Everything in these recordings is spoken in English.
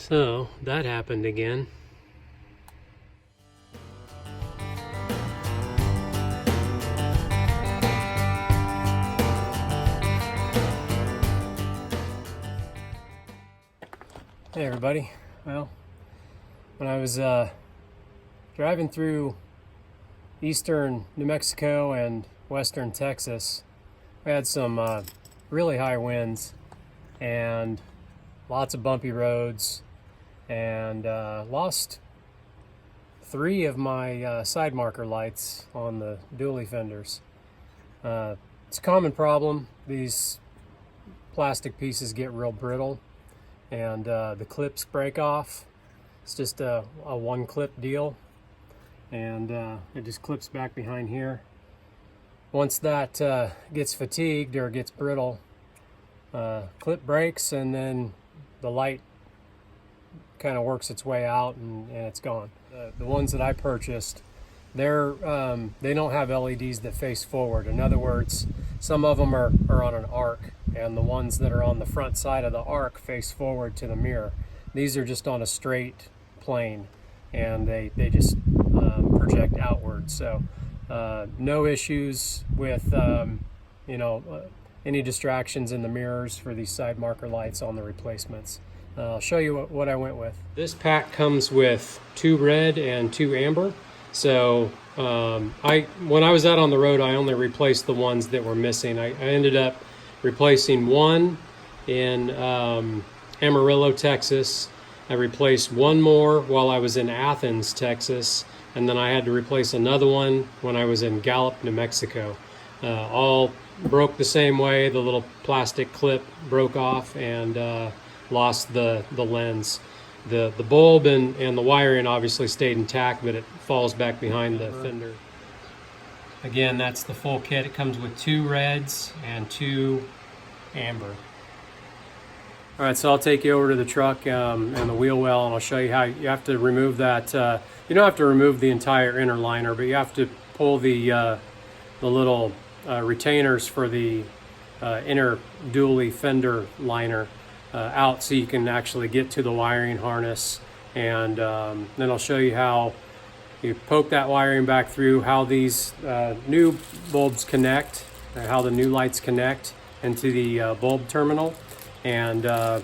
So that happened again. Hey everybody. Well, when I was driving through eastern New Mexico and western Texas, we had some really high winds and lots of bumpy roads, and lost 3 of my side marker lights on the dually fenders. It's a common problem. These plastic pieces get real brittle and the clips break off. It's just a one clip deal, and it just clips back behind here. Once that gets fatigued or gets brittle, clip breaks, and then the light kind of works its way out and it's gone. The ones that I purchased, they don't have LEDs that face forward. In other words, some of them are on an arc, and the ones that are on the front side of the arc face forward to the mirror. These are just on a straight plane, and they just project outward. So no issues with any distractions in the mirrors for these side marker lights on the replacements. I'll show you what I went with. This pack comes with 2 red and 2 amber. So when I was out on the road, I only replaced the ones that were missing. I ended up replacing 1 in Amarillo, Texas. I replaced 1 more while I was in Athens, Texas, and then I had to replace another one when I was in Gallup, New Mexico. All broke the same way. The little plastic clip broke off and lost the lens. The bulb and the wiring obviously stayed intact, but it falls back behind the fender. Again, that's the full kit. It comes with 2 reds and 2 amber. All right, so I'll take you over to the truck and the wheel well, and I'll show you how you have to remove that. You don't have to remove the entire inner liner, but you have to pull the little retainers for the inner dually fender liner out so you can actually get to the wiring harness. And then I'll show you how you poke that wiring back through, how these new bulbs connect, how the new lights connect into the bulb terminal, and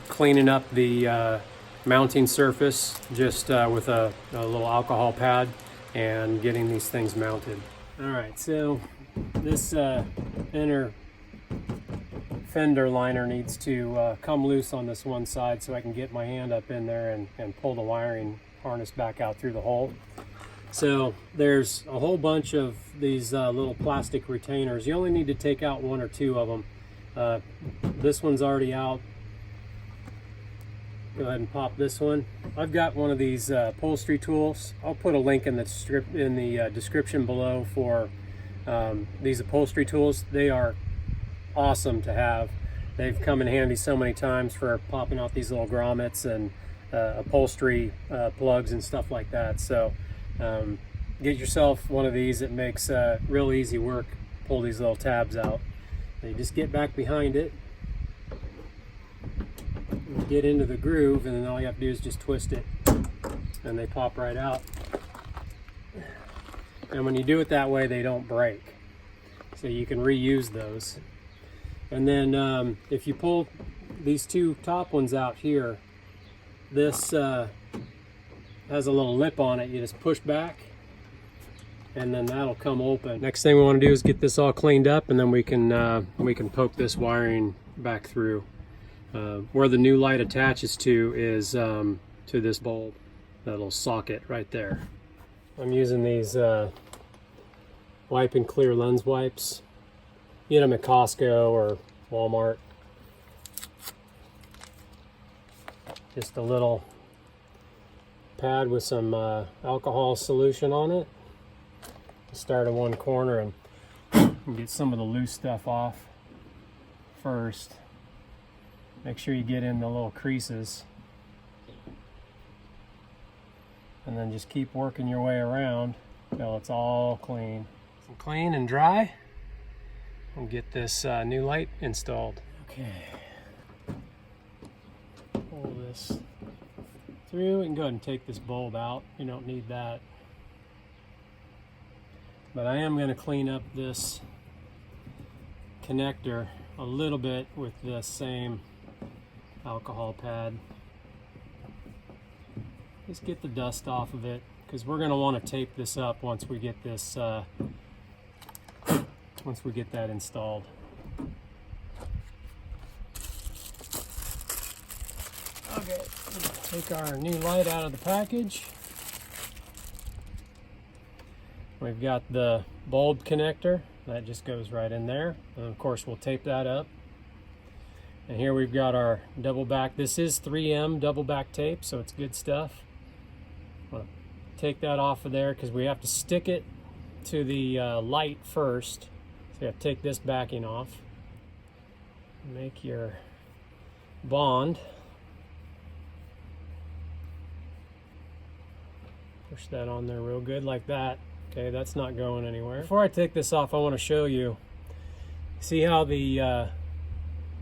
cleaning up the mounting surface just with a little alcohol pad and getting these things mounted. All right, so this inner fender liner needs to come loose on this one side so I can get my hand up in there and pull the wiring harness back out through the hole. So there's a whole bunch of these little plastic retainers. You only need to take out 1 or 2 of them. This one's already out. Go ahead and pop this one. I've got one of these upholstery tools. I'll put a link in the description below for these upholstery tools. They are awesome to have. They've come in handy so many times for popping out these little grommets and upholstery plugs and stuff like that. So get yourself one of these. It makes real easy work. Pull these little tabs out. You just get back behind it, get into the groove, and then all you have to do is just twist it, and they pop right out. And when you do it that way, they don't break, so you can reuse those. And then if you pull these 2 top ones out here, this has a little lip on it. You just push back, and then that'll come open. Next thing we want to do is get this all cleaned up, and then we can poke this wiring back through. Where the new light attaches to is to this bulb, that little socket right there. I'm using these wipe and clear lens wipes. You get them at Costco or Walmart. Just a little pad with some alcohol solution on it. Start at one corner and get some of the loose stuff off first. Make sure you get in the little creases, and then just keep working your way around until it's all clean. Clean and dry, and get this new light installed. Okay, pull this through. We can go ahead and take this bulb out. You don't need that. But I am going to clean up this connector a little bit with the same alcohol pad. Just get the dust off of it, because we're going to want to tape this up once we get this once we get that installed. Okay, take our new light out of the package. We've got the bulb connector that just goes right in there, and of course we'll tape that up. And here we've got our double back. This is 3M double back tape, so it's good stuff. I'll take that off of there because we have to stick it to the light first. So you have to take this backing off. Make your bond. Push that on there real good like that. Okay, that's not going anywhere. Before I take this off, I want to show you. See how the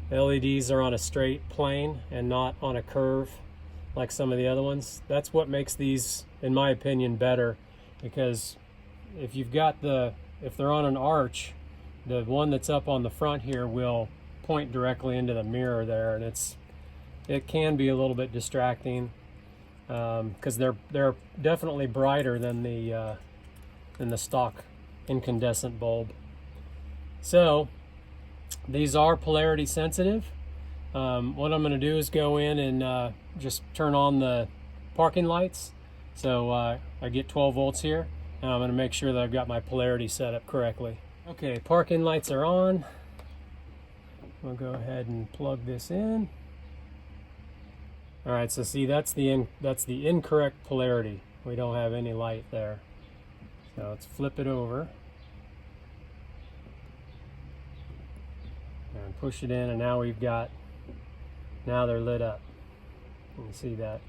LEDs are on a straight plane and not on a curve like some of the other ones? That's what makes these, in my opinion, better, because if you've got if they're on an arch, the one that's up on the front here will point directly into the mirror there, and it can be a little bit distracting because they're definitely brighter than the stock incandescent bulb. So these are polarity sensitive. What I'm going to do is go in and just turn on the parking lights. So I get 12 volts here, and I'm going to make sure that I've got my polarity set up correctly. Okay, parking lights are on. We'll go ahead and plug this in. All right, so see, that's the incorrect polarity. We don't have any light there. So let's flip it over and push it in, and now they're lit up. You can see that.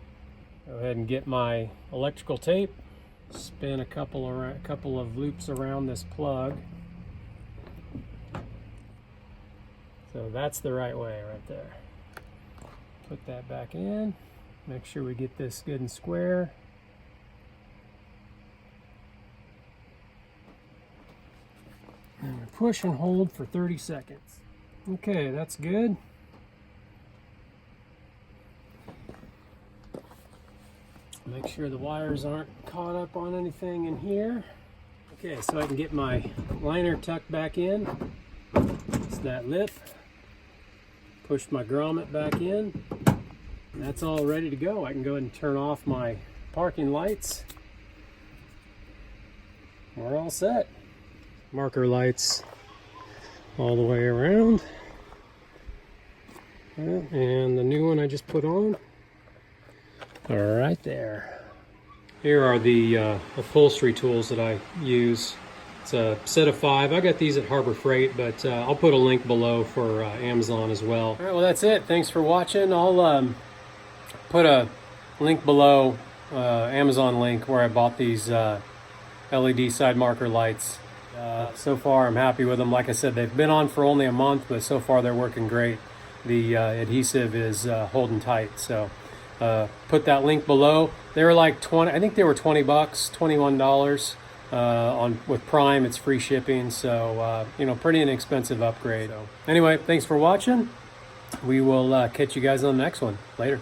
Go ahead and get my electrical tape, spin a couple of loops around this plug. So that's the right way right there. Put that back in. Make sure we get this good and square. And we push and hold for 30 seconds. Okay, that's good. Make sure the wires aren't caught up on anything in here. Okay, so I can get my liner tucked back in. It's that lip. Push my grommet back in. That's all ready to go. I can go ahead and turn off my parking lights. We're all set. Marker lights all the way around. And the new one I just put on. All right there. Here are the upholstery tools that I use. It's a set of 5. I got these at Harbor Freight, but I'll put a link below for Amazon as well. All right, well, that's it. Thanks for watching. I'll put a link below, Amazon link, where I bought these LED side marker lights. So far, I'm happy with them. Like I said, they've been on for only a month, but so far they're working great. The adhesive is holding tight. So put that link below. They were like 20. I think they were $20, $21. With Prime, it's free shipping. So pretty inexpensive upgrade. So, anyway, thanks for watching. We will catch you guys on the next one. Later.